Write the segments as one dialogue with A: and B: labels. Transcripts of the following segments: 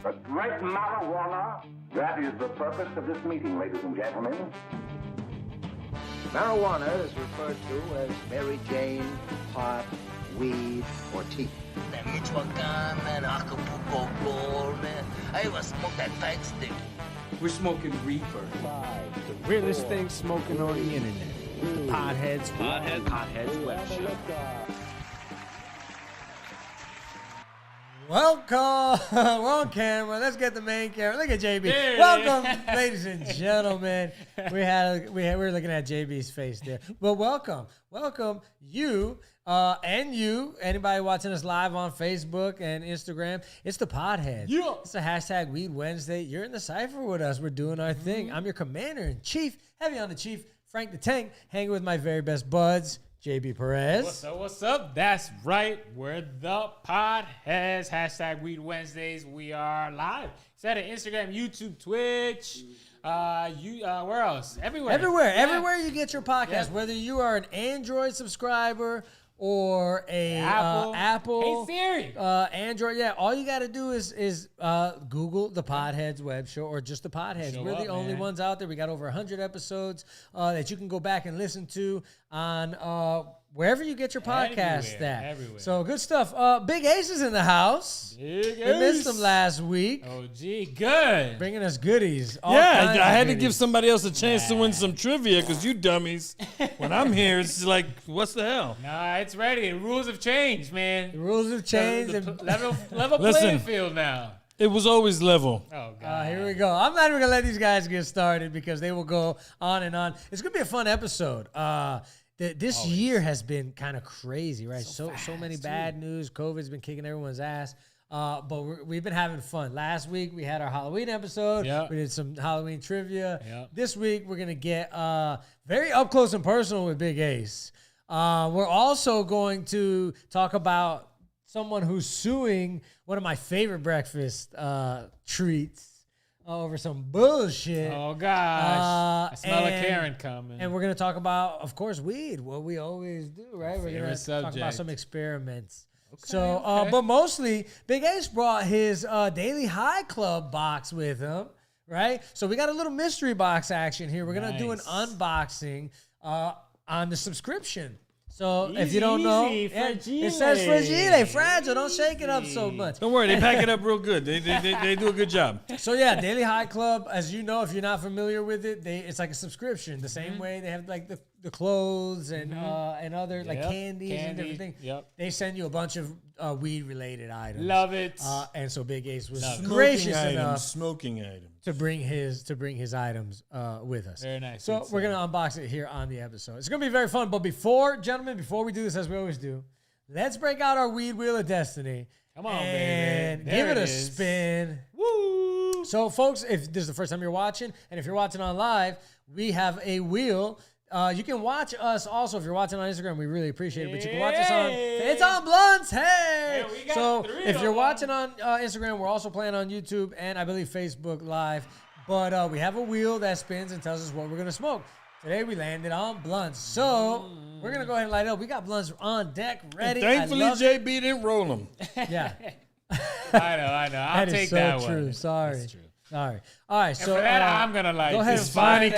A: A great marijuana, that is the purpose of this meeting, ladies and gentlemen.
B: Marijuana is referred to as Mary Jane, pot, weed, or tea.
C: That Michoacan, man, Acapulco Gold, man. I even smoke that tight stick.
D: We're smoking reefer.
E: The realest thing smoking on the internet. The Podheads Web Show.
F: Welcome. We're on camera. Let's get the main camera. Look at JB. Welcome, ladies and gentlemen. We were looking at JB's face there. But welcome you and you. Anybody watching us live on Facebook and Instagram? It's the Podheads. Yeah. It's a hashtag Weed Wednesday. You're in the cipher with us. We're doing our thing. I'm your commander in chief. Heavy on the chief, Frank the Tank. Hanging with my very best buds. JB Perez.
G: What's up? That's right. We're the Podheads. Hashtag Weed Wednesdays. We are live. It's at Instagram, YouTube, Twitch. Where else? Everywhere.
F: Everywhere you get your podcast. Yep. Whether you are an Android subscriber or a Apple.
G: Hey, Siri.
F: Android. Yeah, all you got to do is Google the Podheads Web Show or just the Podheads. We're the only ones out there. We got over 100 episodes that you can go back and listen to on wherever you get your podcast
G: everywhere.
F: So good stuff. Big Ace is in the house.
G: Big Ace.
F: We missed him last week.
G: Oh, gee, good.
F: Bringing us goodies.
E: I had to give somebody else a chance to win some trivia because you dummies, when I'm here, it's like, what's the hell?
G: Nah, it's ready. The rules have changed, man.
F: The rules have changed.
G: Level playing field now.
E: It was always level.
G: Oh, God.
F: Here we go. I'm not even going to let these guys get started because they will go on and on. It's going to be a fun episode. This year has been kind of crazy, right? So many bad news. COVID's been kicking everyone's ass. But we've been having fun. Last week, we had our Halloween episode.
G: Yep.
F: We did some Halloween trivia.
G: Yep.
F: This week, we're going to get very up close and personal with Big Ace. We're also going to talk about someone who's suing one of my favorite breakfast treats over some bullshit.
G: Oh, gosh. I smell a Karen coming.
F: And we're going to talk about, of course, weed, what we always do, right? We're going to talk about some experiments. Okay. But mostly, Big Ace brought his Daily High Club box with him, right? So we got a little mystery box action here. We're going to do an unboxing on the subscription. So if you don't know, it says Fragile, fragile. Don't shake it up so much.
E: Don't worry, they pack it up real good. They do a good job.
F: So yeah, Daily High Club, as you know, if you're not familiar with it, it's like a subscription. The same way they have like the clothes and other like candies and different things.
G: Yep.
F: They send you a bunch of weed related items.
G: Love it.
F: And so Big Ace was
E: gracious
F: enough
E: smoking items
F: to bring his items with us.
G: Very nice.
F: So we're gonna unbox it here on the episode. It's gonna be very fun. But before we do this, as we always do, let's break out our weed wheel of destiny.
G: Come on,
F: and
G: baby.
F: Give it a spin.
G: Woo!
F: So, folks, if this is the first time you're watching, and if you're watching on live, we have a wheel. You can watch us also if you're watching on Instagram. We really appreciate it. But you can watch us on. It's on Blunts. Hey! So if you're watching on Instagram, we're also playing on YouTube and I believe Facebook Live. But we have a wheel that spins and tells us what we're gonna smoke. Today we landed on blunts. So we're gonna go ahead and light it up. We got blunts on deck ready.
E: And thankfully, JB didn't roll them.
F: Yeah.
G: I know. I'll take that one.
F: True. Sorry.
G: That's true.
F: All right.
G: So for that, I'm gonna light.
F: Go ahead.
E: It's funny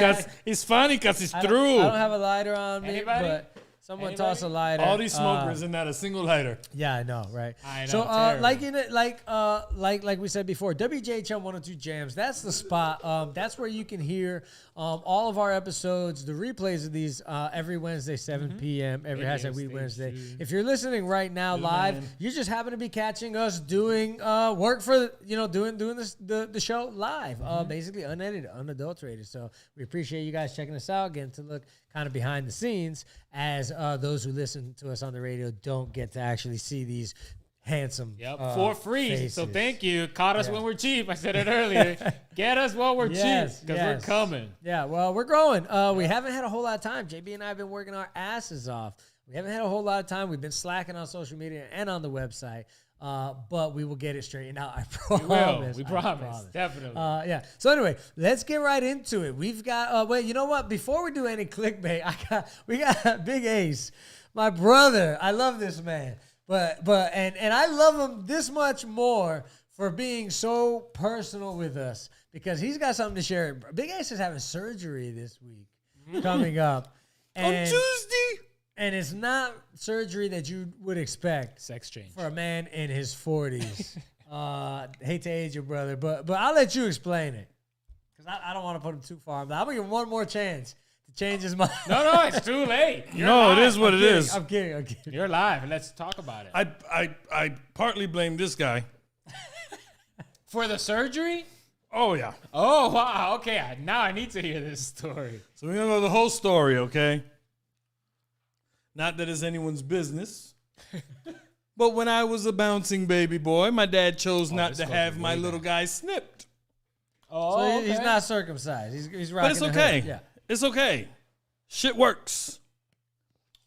E: because it's true.
F: I don't have a lighter on me,
G: Anybody?
F: but someone toss a lighter.
E: All these smokers and not a single lighter.
F: Yeah, I know, right?
G: I know.
F: So, like we said before, WJHM 102 Jams. That's the spot. That's where you can hear all of our episodes, the replays of these every Wednesday, 7 p.m. Every hashtag Weed Wednesday. If you're listening right now live, you just happen to be catching us doing work for doing the show live, basically unedited, unadulterated. So we appreciate you guys checking us out, getting to look kind of behind the scenes as those who listen to us on the radio don't get to actually see these handsome
G: for free.
F: faces.
G: So thank you. Caught us when we're cheap. I said it earlier. Get us while we're cheap because we're coming.
F: Yeah, well, we're growing. We haven't had a whole lot of time. JB and I have been working our asses off. We haven't had a whole lot of time. We've been slacking on social media and on the website. but we will get it straightened out. I
G: We
F: promise.
G: will. We
F: I
G: promise. Definitely.
F: Yeah. So anyway, let's get right into it. We've got. Wait. You know what? Before we do any clickbait, we got Big Ace, my brother. I love this man, but I love him this much more for being so personal with us because he's got something to share. Big Ace is having surgery this week coming up
E: On Tuesday.
F: and it's not surgery that you would expect
G: Sex change.
F: for a man in his 40s. Hate to age your brother, but I'll let you explain it because I don't want to put him too far. But I'm gonna give him one more chance to change his mind.
G: No, it's too late. You're
E: No,
G: live.
E: it is what it is.
F: I'm kidding.
G: You're live. Let's talk about it.
E: I partly blame this guy.
G: For the surgery?
E: Oh, yeah.
G: Oh, wow. Okay. Now I need to hear this story.
E: So we're going to go the whole story, okay? Not that it's anyone's business. But when I was a bouncing baby boy, my dad chose not to have my little guy snipped.
G: Oh,
F: So
G: okay.
F: he's not circumcised. He's rocking
E: But it's
F: the
E: okay.
F: hood. Yeah.
E: It's okay. Shit works.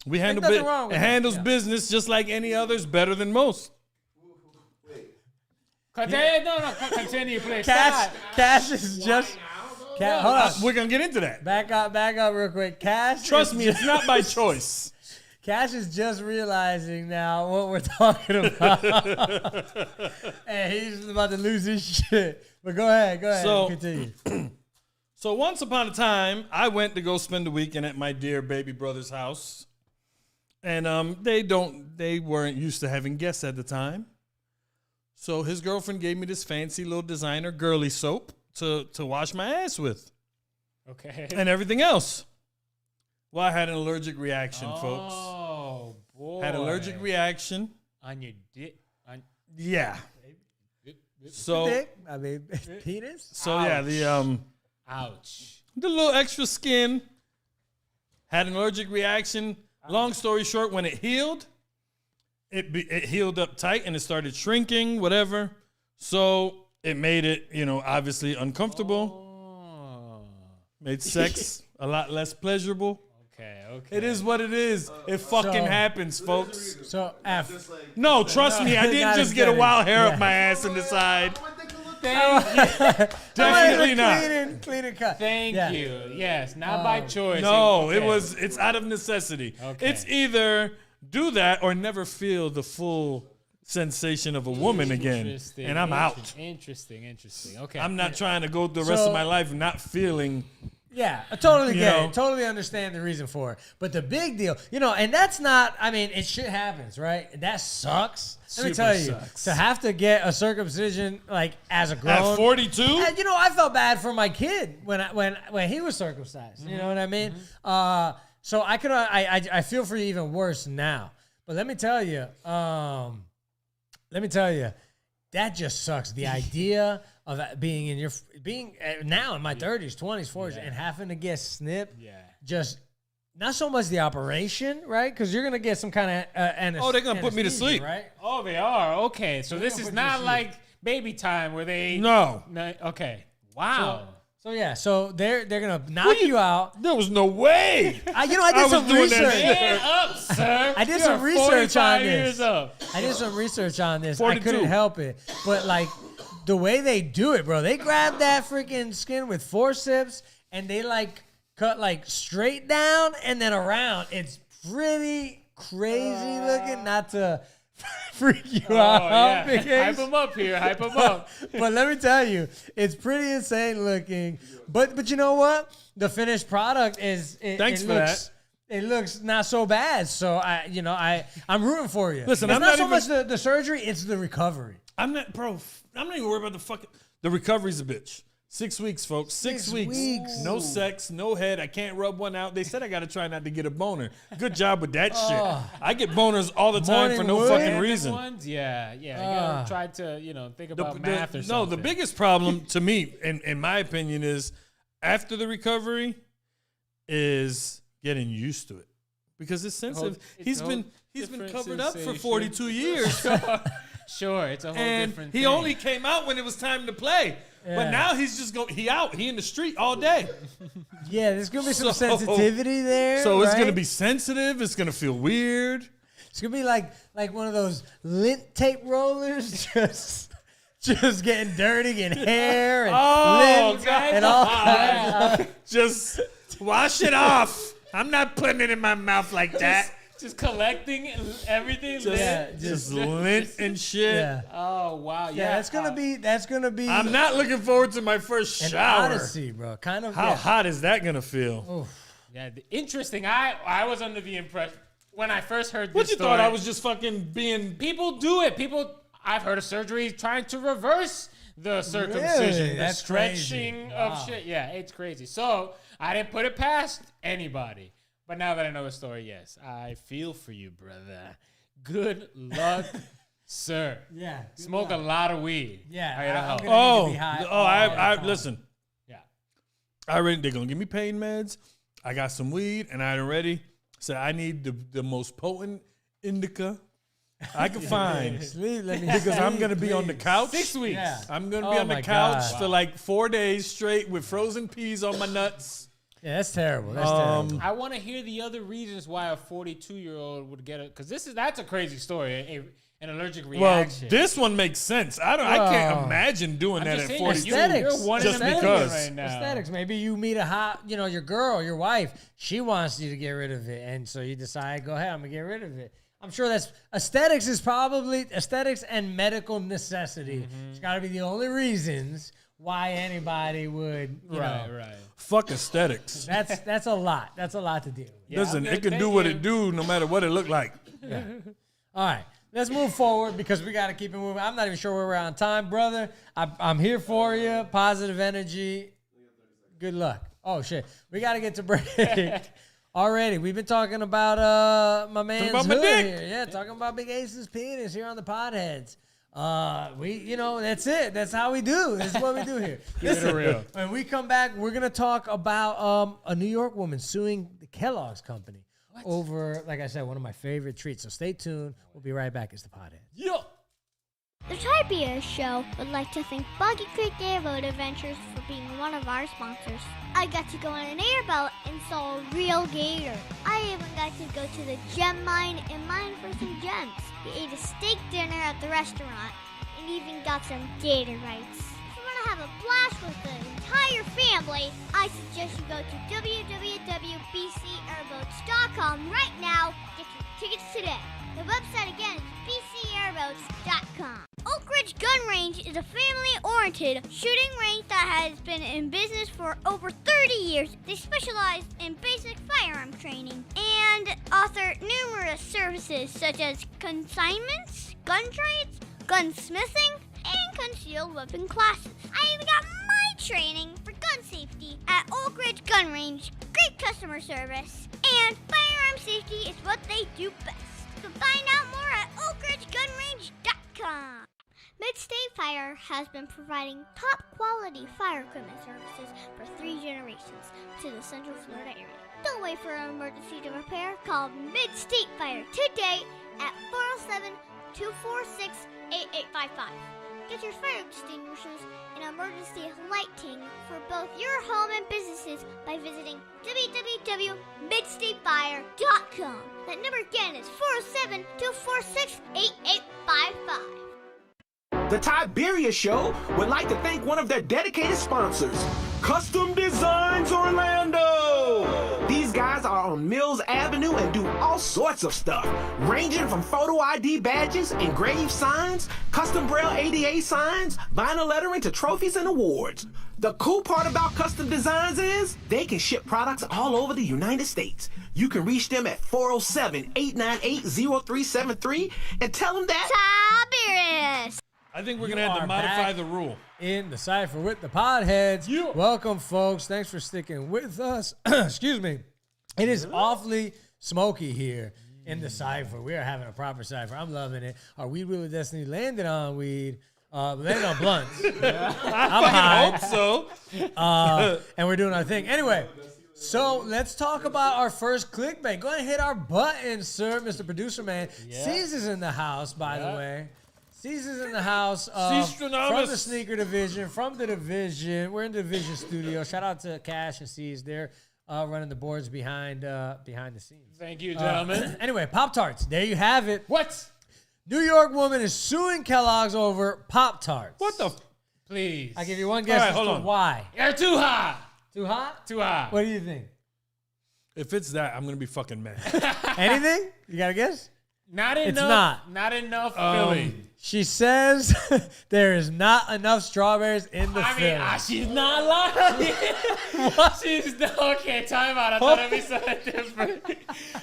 E: We handle
F: nothing wrong with
E: it
F: that.
E: handles
F: Yeah.
E: business just like any others, better than most.
G: Continue, please.
F: Cash is just. Hold on.
E: We're going to get into that.
F: Back up real quick. Cash.
E: Trust
F: is
E: me,
F: just-
E: it's not by choice.
F: Cash is just realizing now what we're talking about. And he's about to lose his shit. But go ahead.
E: So-
F: Continue.
E: So once upon a time, I went to go spend the weekend at my dear baby brother's house. And they weren't used to having guests at the time. So his girlfriend gave me this fancy little designer girly soap to wash my ass with
G: Okay.
E: and everything else. Well, I had an allergic reaction, folks.
G: Oh, boy.
E: Had allergic reaction.
G: On your dick.
E: Yeah. So
F: Dick? I mean, penis?
E: yeah,
G: Ouch.
E: the little extra skin had an allergic reaction. Long story short, when it healed, it healed up tight and it started shrinking, whatever. So it made it, obviously uncomfortable.
G: Oh.
E: Made sex a lot less pleasurable.
G: Okay.
E: It is what it is. It fucking
F: So-
E: happens, folks.
F: So, F.
E: No, trust me, I didn't
F: Not
E: just get a
F: aesthetic.
E: wild hair
F: Yeah.
E: up my ass and decide.
G: Thank
E: Definitely not.
F: Clean and cut.
G: Thank you. Yes, not by choice.
E: No,
G: Okay.
E: it's out of necessity.
G: Okay.
E: It's either do that or never feel the full sensation of a woman again.
G: Interesting,
E: And I'm out.
G: Interesting. Okay.
E: I'm not trying to go the rest
F: So-
E: of my life not feeling.
F: Yeah, I totally
E: You
F: get
E: know.
F: it. Totally understand the reason for it. But the big deal, and that's not, it shit happens, right? That sucks. Let me
G: Super
F: tell you,
G: sucks.
F: to have to get a circumcision, like, as a grown.
E: At 42?
F: And, I felt bad for my kid when he was circumcised. You know what I mean? So I feel for you even worse now. But let me tell you, that just sucks. The idea of being now in my 30s, 20s, 40s, and having to get snipped.
G: Yeah.
F: Just not so much the operation, right? Because you're gonna get some kind of
E: Oh, they're gonna put me to sleep.
F: right?
G: Oh, they are. Okay. So this is not like baby time where they.
E: No.
G: Okay. Wow.
F: So they're gonna knock you out.
E: There was no way.
F: I did
E: was
F: some
E: doing that
F: research.
E: shit.
G: Man up, sir.
F: I did
G: You
F: some
G: are
F: research on
G: 45
F: this.
G: years up.
F: I did some research on this.
E: 42.
F: I couldn't help it. But like the way they do it, bro, they grab that freaking skin with forceps and they like cut like straight down and then around. It's pretty crazy looking, not to freak you
G: Oh,
F: out.
G: yeah.
F: Big
G: Hype
F: Ace.
G: them up here. Hype them up.
F: But let me tell you, it's pretty insane looking. But you know what? The finished product is
E: Thanks
F: it
E: for
F: looks, It looks not so bad. So I'm rooting for you.
E: Listen,
F: it's
E: I'm
F: not
E: not
F: so
E: even-
F: much the surgery, it's the recovery.
E: I'm not even worried about the recovery's a bitch. 6 weeks, folks. 6
F: 6
E: weeks.
F: weeks.
E: No sex, no head. I can't rub one out. They said I got to try not to get a boner. Good job with that shit. I get boners all the time for no
F: Morning wood.
E: fucking
G: Random
E: reason.
G: ones? Yeah. You gotta try to, think about math or something.
E: No, the biggest problem to me, in my opinion, is after the recovery is getting used to it because it's sensitive.
G: it's a whole
E: He's been
G: different
E: covered up for
G: sensation.
E: 42 years,
G: Sure, it's a whole
E: and
G: different
E: he
G: thing.
E: only came out when it was time to play.
F: Yeah.
E: But now he's just he in the street all day.
F: Yeah, there's gonna be some
E: So-
F: sensitivity there.
E: So it's
F: right?
E: gonna be sensitive. It's gonna feel weird.
F: It's gonna be like one of those lint tape rollers, just getting dirty and hair and lint and all that.
E: Just wash it off. I'm not putting it in my mouth like that.
G: Just collecting everything.
E: Just lint and shit.
F: Yeah.
G: Oh wow.
F: Yeah, that's gonna be.
E: I'm not looking forward to my first
F: an
E: shower.
F: odyssey, bro. Kind of.
E: How hot is that gonna feel?
G: Yeah, interesting. I was under the impression when I first heard this
E: What you
G: story,
E: thought I was just fucking being?
G: people do it. I've heard of surgery trying to reverse the circumcision, the
F: That's
G: stretching
F: crazy.
G: of
F: Wow.
G: shit. Yeah, it's crazy. So I didn't put it past anybody. But now that I know the story, yes, I feel for you, brother. Good luck, sir.
F: Yeah.
G: Smoke a lot of weed.
F: Yeah,
G: I gotta
F: I'm
G: help.
F: gonna- need to be high all
E: I
F: the time.
E: listen.
G: Yeah.
E: They're gonna give me pain meds. I got some weed, and I already said I need the most potent indica I can find
F: Let me
E: because I'm gonna be on the couch.
G: 6 weeks.
F: Yeah.
E: I'm gonna
F: Oh
E: be on the
F: my
E: couch
F: God.
E: for like 4 days straight with frozen peas on my nuts.
F: Yeah, that's terrible. That's terrible.
G: I want to hear the other reasons why a 42-year-old would get it, because that's a crazy story. An allergic
E: Well,
G: reaction.
E: this one makes sense. I can't imagine doing
G: I'm
E: that
G: just
E: at
G: saying,
E: 42.
F: Aesthetics.
G: You're one
E: Just
G: in a million
E: because.
G: right now.
F: Aesthetics. Maybe you meet a hot, your girl, your wife. She wants you to get rid of it, and so you decide, go ahead, I'm gonna get rid of it. I'm sure aesthetics is probably aesthetics and medical necessity. It's got to be the only reasons why anybody would. You know.
G: Right.
E: Fuck aesthetics.
F: That's a lot. That's a lot to deal with.
E: Listen,
G: I'm
E: it can
G: good,
E: do
G: thank
E: what
G: you.
E: it do, no matter what it look like.
F: All right, let's move forward because we got to keep it moving. I'm not even sure where we're on time, brother. I'm here for you. Positive energy. Good luck. Oh shit, we got to get to break. Already, we've been talking about my man's
E: about my
F: hood
E: dick.
F: here. Yeah, talking about Big Ace's penis here on the Podheads. That's it. That's how we do. This is what we do here.
G: it real.
F: When we come back, we're gonna talk about a New York woman suing the Kellogg's company over, like I said, one of my favorite treats. So stay tuned. We'll be right back. It's the Podhead.
E: Yo.
H: The Tibia Show would like to thank Boggy Creek Airboat Adventures for being one of our sponsors. I got to go on an airboat and saw a real gator. I even got to go to the gem mine and mine for some gems. We ate a steak dinner at the restaurant and even got some gator bites. If you want to have a blast with the entire family, I suggest you go to www.bcairboats.com right now to get your tickets today. The website again is bcairboats.com. Oak Ridge Gun Range is a family-oriented shooting range that has been in business for over 30 years. They specialize in basic firearm training and offer numerous services such as consignments, gun trades, gunsmithing, and concealed weapon classes. I even got my training for gun safety at Oak Ridge Gun Range. Great customer service, and firearm safety is what they do best. So find out more at oakridgegunrange.com. Mid-State Fire has been providing top-quality fire equipment services for 3 generations to the Central Florida area. Don't wait for an emergency to repair. Call Mid-State Fire today at 407-246-8855. Get your fire extinguishers and emergency lighting for both your home and businesses by visiting www.midstatefire.com. That number again is 407-246-8855.
I: The Tiberia Show would like to thank one of their dedicated sponsors, Custom Designs Orlando. These guys are on Mills Avenue and do all sorts of stuff, ranging from photo ID badges, engraved signs, custom braille ADA signs, vinyl lettering to trophies and awards. The cool part about Custom Designs is they can ship products all over the United States. You can reach them at 407-898-0373 and tell them that
H: Tiberius.
E: I think we're
F: You
E: gonna have to
F: are
E: modify
F: back
E: the rule.
F: in the Cypher with the Podheads.
E: Yeah.
F: Welcome, folks. Thanks for sticking with us. Excuse me. It is awfully smoky here in the Cypher. We are having a proper Cypher. I'm loving it. Our Weed Wheel of Destiny landed on weed. Landed on blunts. I'm high.
E: Hope so.
F: And we're doing our thing. Anyway, so let's talk about our first clickbait. Go ahead and hit our button, sir, Mr. Producer Man. Caesar's in the house, by the way. Caesar's in the house from the sneaker division, from the division. We're in the division studio. Shout out to Cash and C's. They're running the boards behind the scenes.
G: Thank you, gentlemen.
F: Anyway, Pop-Tarts. There you have it.
G: What?
F: New York woman is suing Kellogg's over Pop-Tarts.
E: What the?
G: Please.
F: I give you one guess as to why.
G: You're too hot.
F: Too hot?
G: Too hot.
F: What do you think?
E: If it's that, I'm gonna be fucking mad.
F: Anything? You got a guess?
G: Not enough.
F: It's not.
G: Not enough filling.
F: She says there is not enough strawberries in the filling.
G: She's not lying. What? She's not. Okay, time out. I thought it'd be something different.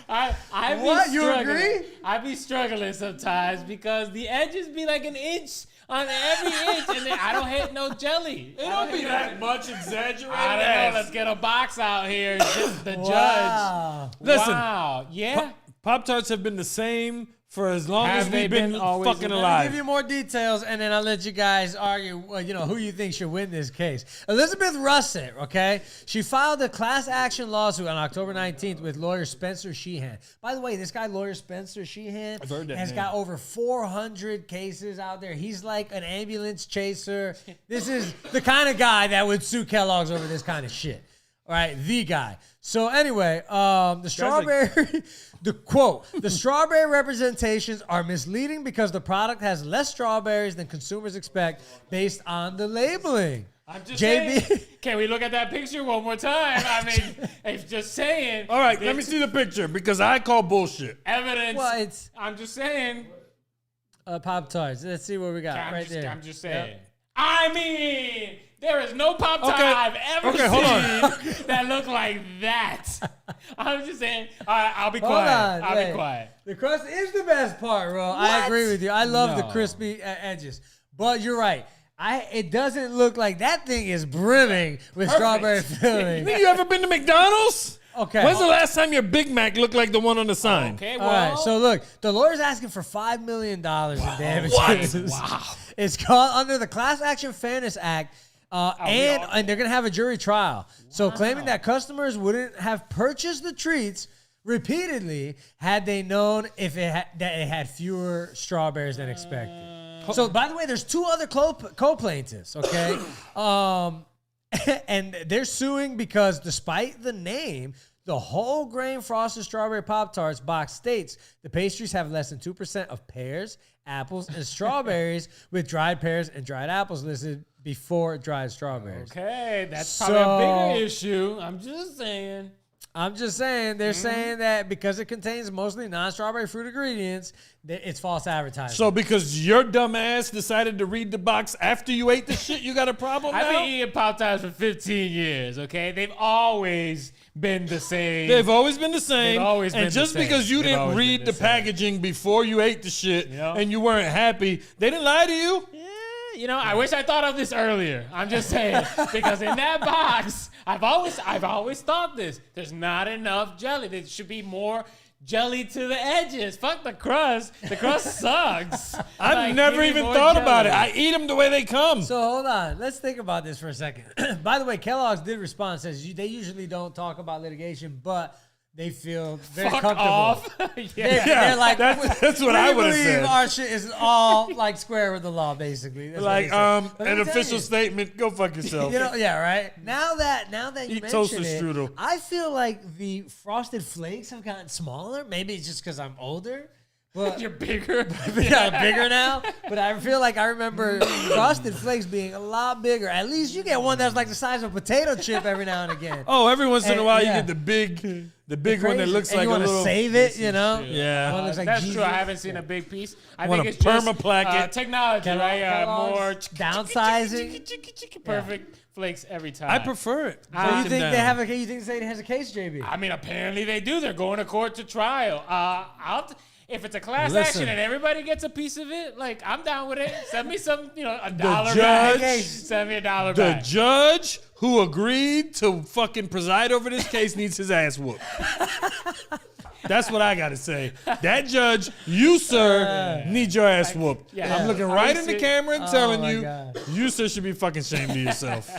G: I be
F: What? You
G: struggling.
F: agree?
G: I be struggling sometimes because the edges be like an inch on every inch, and then I don't hit no jelly.
E: It don't be that much exaggerated.
G: I don't know. Let's get a box out here. Just the
F: Wow.
G: judge.
E: Listen.
G: Wow. Yeah.
E: Pop-Tarts have been the same for as long
G: Have
E: as
G: they
E: we've been
G: always
E: fucking
G: the same?
F: I'll
E: alive.
F: give you more details, and then I'll let you guys argue, who you think should win this case. Elizabeth Russet, okay? She filed a class action lawsuit on October 19th with lawyer Spencer Sheehan. By the way, this guy, lawyer Spencer Sheehan,
E: I've heard that
F: has
E: name.
F: got over 400 cases out there. He's like an ambulance chaser. This is the kind of guy that would sue Kellogg's over this kind of shit. All right, the guy. So anyway, the strawberry, the quote, the strawberry representations are misleading because the product has less strawberries than consumers expect based on the labeling.
G: I'm just saying. Can we look at that picture one more time? I mean, it's just saying.
E: All right, let me see the picture because I call bullshit.
G: Evidence.
F: Well, it's
G: I'm just saying.
F: Pop-Tarts. Let's see what we got
G: I'm
F: right
G: just,
F: there.
G: I'm just saying.
F: Yep.
G: I mean, there is no Pop-Tart
E: Okay.
G: I've ever
E: hold
G: seen that look like that. I'm just saying. All right, I'll be
F: Hold
G: quiet.
F: on,
G: I'll
F: wait.
G: be quiet.
F: The crust is the best part, bro. I agree with you. I love the
G: No.
F: crispy edges. But you're right. It doesn't look like that thing is brimming with strawberry filling.
E: You ever been to McDonald's?
F: Okay.
E: When's the last time your Big Mac looked like the one on the sign?
G: Okay,
F: All
G: well.
F: right, so look, the lawyer's asking for $5 million in damages. Wow. It's called under the Class Action Fairness Act, and they're going to have a jury trial. So claiming that customers wouldn't have purchased the treats repeatedly had they known if that it had fewer strawberries than expected. So, by the way, there's two other co-plaintiffs, okay? And they're suing because despite the name, the whole grain frosted strawberry Pop-Tarts box states the pastries have less than 2% of pears, apples, and strawberries, with dried pears and dried apples listed before dried strawberries.
G: Okay, that's probably a bigger issue. I'm just saying.
F: They're saying that because it contains mostly non-strawberry fruit ingredients, that it's false advertising.
E: So because your dumb ass decided to read the box after you ate the shit, you got a problem
G: I've
E: now?
G: been eating Pop-Tarts for 15 years, okay? They've always been the same.
E: They've always been the same.
G: They've always been
E: and just
G: the same.
E: because you
G: They've
E: didn't
G: always
E: read
G: been
E: the
G: the same.
E: packaging before you ate the shit
G: Yep.
E: and you weren't happy, they didn't lie to you?
G: You know, I wish I thought of this earlier. I'm just saying, because in that box, I've always thought this. There's not enough jelly. There should be more jelly to the edges. Fuck the crust. The crust sucks.
E: I've
G: Like,
E: never
G: give me
E: even
G: more
E: thought about it.
G: jelly.
E: I eat them the way they come.
F: So hold on. Let's think about this for a second. By the way, Kellogg's did respond. Says they usually don't talk about litigation, but they feel very
G: Fuck
F: comfortable.
G: off.
F: They're like,
E: that's what I would've
F: believe
E: said.
F: Our shit is all like square with the law, basically. That's what they
E: Like,
F: said. But let
E: an
F: me tell
E: official
F: you,
E: statement, go fuck yourself.
F: yeah, right. Now that you
E: Eat
F: mention
E: toaster
F: it,
E: strudel.
F: I feel like the frosted flakes have gotten smaller. Maybe it's just because I'm older. But
G: You're bigger.
F: yeah, bigger now. But I feel like I remember Frosted Flakes being a lot bigger. At least you get one that's like the size of a potato chip every now and again.
E: Oh, every once in a while
F: yeah.
E: you get the big one that
F: Crazy.
E: looks
F: and
E: like
F: you
E: a
F: wanna
E: little.
F: save it, you know?
E: Yeah.
F: One looks like
G: That's
F: Jesus.
G: true. I haven't seen a big piece. I
E: Want
G: think
E: a
G: it's just
E: perma-placket.
G: technology, right? More
F: Downsizing.
G: perfect flakes every time.
E: I prefer it.
F: So you think they have a? You think it has a case, JB?
G: I mean, apparently they do. They're going to court to trial. If it's a class
E: Listen.
G: action and everybody gets a piece of it, like, I'm down with it. Send me some, $1
E: judge-
G: back. Send me $1
E: The
G: back.
E: judge who agreed to fucking preside over this case needs his ass whooped. That's what I gotta say. That judge, you sir, need your ass whooped.
G: yeah.
E: I'm looking
G: Yeah.
E: right in the camera and telling
F: my
E: you,
F: God.
E: you sir should be fucking ashamed of yourself.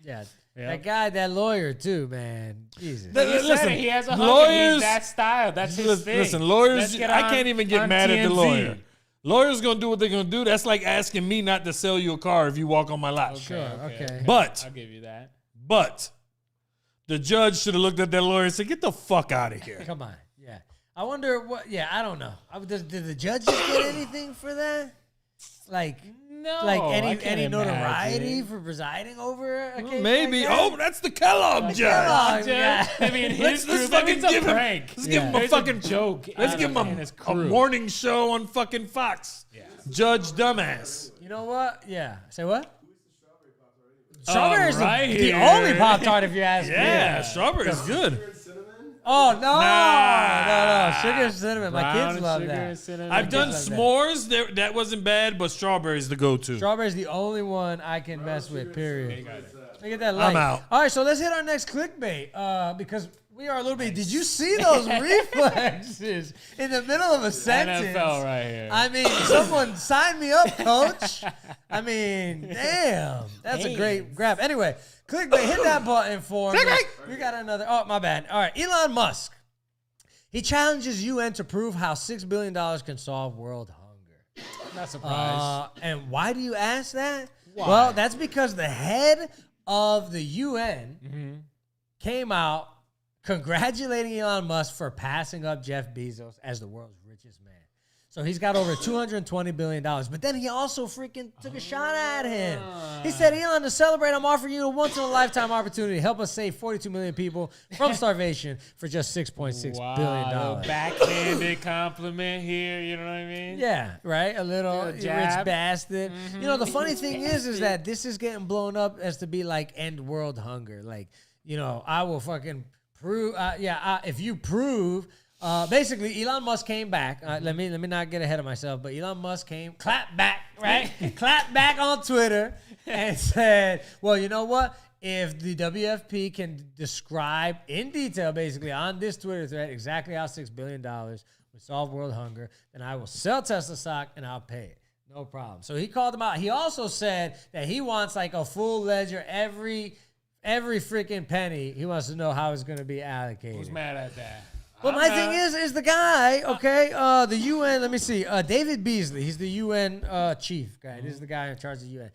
F: Yeah.
G: Yep.
F: That guy, that lawyer too, man. Jesus.
G: He said
E: Listen,
G: it. He has a hug.
E: lawyers-
G: He's that style. That's his thing.
E: Listen, lawyers,
G: Let's get
E: I
G: on-
E: can't even get
G: on
E: mad at the
G: TMZ.
E: lawyer. Lawyers gonna do what they're gonna do. That's like asking me not to sell you a car if you walk on my lot.
F: Sure. Okay.
E: But
G: I'll give you that.
E: The judge should have looked at that lawyer and said, "Get the fuck out of here."
F: Come on. Yeah. I wonder what. Yeah, I don't know. Did the judges get anything for that? Like,
G: No,
F: like
G: I
F: any
G: can't
F: notoriety
G: imagine.
F: for presiding over a case
E: Maybe.
F: like that?
E: Oh, that's the Kellogg judge.
F: Kellogg, yeah.
G: Maybe in his
E: Let's
G: group,
E: fucking
G: maybe it's
E: give
G: a
E: him.
G: prank.
E: Let's give him a
G: There's
E: fucking
G: joke.
E: Let's give him
G: in his
E: a
G: crew.
E: morning show on fucking Fox.
G: Yeah.
E: Judge Dumbass.
F: You know what? Yeah. Say what? Strawberry is
G: right
F: the
G: here.
F: only Pop Tart if you ask me.
E: Yeah, strawberry's good.
F: Oh no,
E: Nah.
F: no, sugar and cinnamon. My
G: Brown
F: kids
G: and
F: love
G: sugar
F: that.
G: and cinnamon.
E: I've done
F: like that.
E: s'mores. That wasn't bad, but strawberry's the go-to.
F: Strawberry's the only one I can mess with. Period. Look at that light.
E: I'm out.
F: All right, so let's hit our next clickbait because we are a little bit. Did you see those reflexes in the middle of a sentence?
G: NFL right here.
F: I mean, someone sign me up, coach. I mean, damn, that's a great grab. Anyway, clickbait, hit that button for me. We got another. Oh, my bad. All right, Elon Musk. He challenges UN to prove how $6 billion can solve world hunger.
G: Not surprised.
F: And why do you ask that?
G: Why?
F: Well, that's because the head of the UN came out congratulating Elon Musk for passing up Jeff Bezos as the world's richest man. So he's got over $220 billion. But then he also freaking took a shot at him. He said, Elon, to celebrate, I'm offering you a once-in-a-lifetime opportunity to help us save 42 million people from starvation for just $6.6 billion.
G: A backhanded compliment here, you know what I mean?
F: Yeah, right? A little rich
G: jab.
F: bastard. You know, the funny thing is that this is getting blown up as to be like end world hunger. Like, you know, I will fucking prove, if you prove, basically Elon Musk came back. Let me not get ahead of myself, but Elon Musk clapped back, right? Clapped back on Twitter and said, well, you know what? If the WFP can describe in detail, basically on this Twitter thread, exactly how $6 billion would solve world hunger, then I will sell Tesla stock and I'll pay it. No problem. So he called them out. He also said that he wants like a full ledger every freaking penny. He wants to know how it's going to be allocated.
G: Who's mad at that?
F: But my thing is the guy, okay, the UN, let me see, David Beasley, he's the UN chief guy. This is the guy in charge of the UN.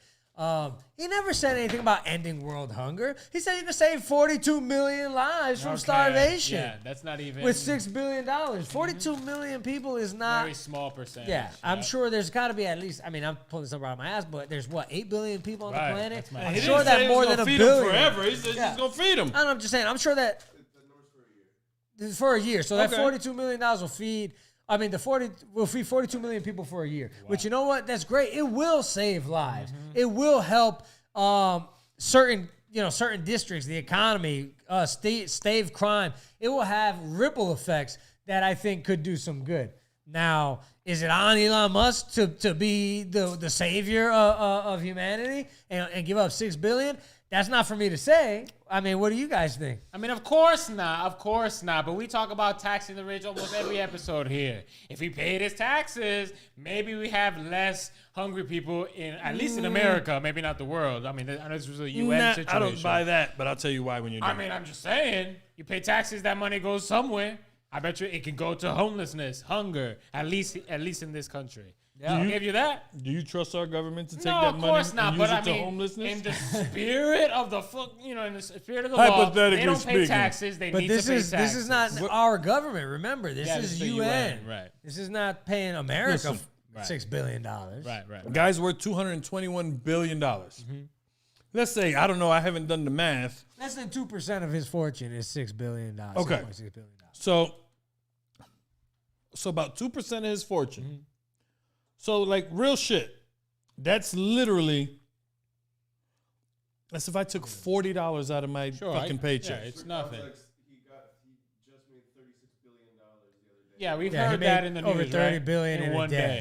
F: He never said anything about ending world hunger. He said you can save 42 million lives from starvation.
G: Yeah, that's not even.
F: With $6 billion. 42 million people is not.
G: Very small percentage.
F: Yeah, I'm sure there's got to be at least, I mean, I'm pulling this number out of my ass, but there's what, 8 billion people on the planet?
G: That's my
F: I'm
E: He
F: sure
E: didn't say
F: that
E: he
F: more
E: was
F: than
E: gonna
F: a
E: feed 'em
F: billion.
E: forever. He said he's gonna feed them.
F: I'm just saying, I'm sure that. This is for a year. So that
E: Okay.
F: $42 million will feed, will feed 42 million people for a year. Which, you know what? That's great. It will save lives. It will help certain districts, the economy, stave crime. It will have ripple effects that I think could do some good. Now, is it on Elon Musk to be the savior of humanity and give up $6 billion? That's not for me to say. I mean, what do you guys think?
G: I mean, of course not. Of course not. But we talk about taxing the rich almost every episode here. If we paid his taxes, maybe we have less hungry people at least in America, maybe not the world. I mean, this was a UN situation.
E: I don't buy that, but I'll tell you why when you're done.
G: I mean, I'm just saying, you pay taxes, that money goes somewhere. I bet you it can go to homelessness, hunger, at least in this country. Yeah, I'll give you that.
E: Do you trust our government to take
G: No,
E: that
G: of
E: money
G: course not.
E: and use
G: But
E: it
G: I
E: to
G: mean,
E: homelessness?
G: in the spirit of the in the spirit of the law,
E: Hypothetically
G: they don't pay
E: speaking.
G: taxes. They
F: But
G: need to pay taxes.
F: this is not our government. Remember, this
G: Yeah,
F: is
G: this is the
F: UN.
G: UN, right.
F: This is not paying America
E: Listen.
F: $6 billion.
G: Right.
E: Guy's worth $221 billion. Let's say, I don't know, I haven't done the math.
F: Less than 2% of his fortune is $6 billion.
E: Okay.
F: $6.6 billion.
E: So about 2% of his fortune. So like real shit. That's literally, that's if I took $40 out of my fucking paycheck.
G: Yeah, it's nothing. Yeah, we've
F: Yeah, he
G: heard
F: made
G: that in the news,
F: over $30
G: right?
F: billion in a
G: one
F: day.
G: day.